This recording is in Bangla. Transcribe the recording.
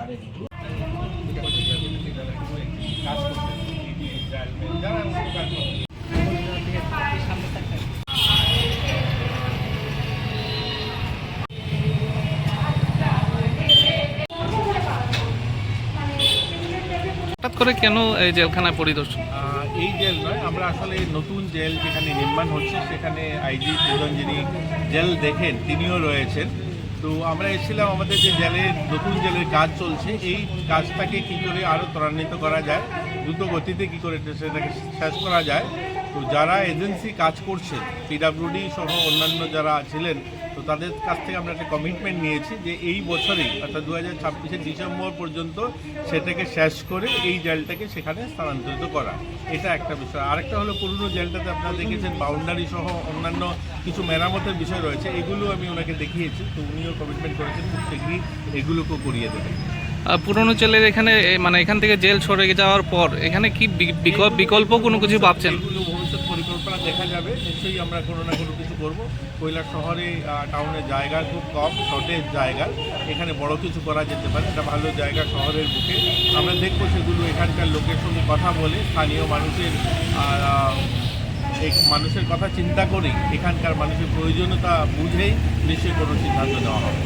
হঠাৎ করে কেন এই জেলখানায় পরিদর্শন? এই জেল নয়, আমরা আসলে নতুন জেল যেখানে নির্মাণ হচ্ছে সেখানে আইজি প্রধান যিনি জেল দেখেন তিনিও রয়েছেন। তো আমরা এসেছিলাম আমাদের যে জেলের নতুন জেলের কাজ চলছে, এই কাজটাকে কী করে আরও ত্বরান্বিত করা যায়, দ্রুত গতিতে কী করে সেটাকে শেষ করা যায়। তো যারা এজেন্সি কাজ করছে, পিডাব্লিউডি সহ অন্যান্য যারা ছিলেন, তো তাদের কাছ থেকে আমরা একটা কমিটমেন্ট নিয়েছি যে এই বছরেই অর্থাৎ 2026 ডিসেম্বর পর্যন্ত সেটাকে শেষ করে এই জেলটাকে সেখানে স্থানান্তরিত করা। এটা একটা বিষয়। আরেকটা হলো পুরনো জেলটাতে আপনারা দেখেছেন বাউন্ডারি সহ অন্যান্য কিছু মেরামতের বিষয় রয়েছে, এগুলো আমি ওনাকে দেখিয়েছি। তো উনিও কমিটমেন্ট করেছেন খুব শীঘ্রই এগুলোকেও করিয়ে দেবেন। পুরনো জেলের এখানে মানে এখান থেকে জেল সরে যাওয়ার পর এখানে কি বিকল্প কোনো কিছু ভাবছেন? এগুলো ভবিষ্যৎ পরিকল্পনা দেখা যাবে, নিশ্চয়ই আমরা কোনো না কোনো কিছু করব। কৈলাস শহরে টাউনের জায়গা খুব কম, শর্টেজ জায়গা, এখানে বড় কিছু করা যেতে পারে, একটা ভালো জায়গা শহরের বুকে। আমরা দেখবো সেগুলো এখানকার লোকের সঙ্গে কথা বলে স্থানীয় মানুষের কথা চিন্তা করেই এখানকার মানুষের প্রয়োজনীয়তা বুঝেই নিশ্চয়ই কোনো সিদ্ধান্ত নেওয়া হবে।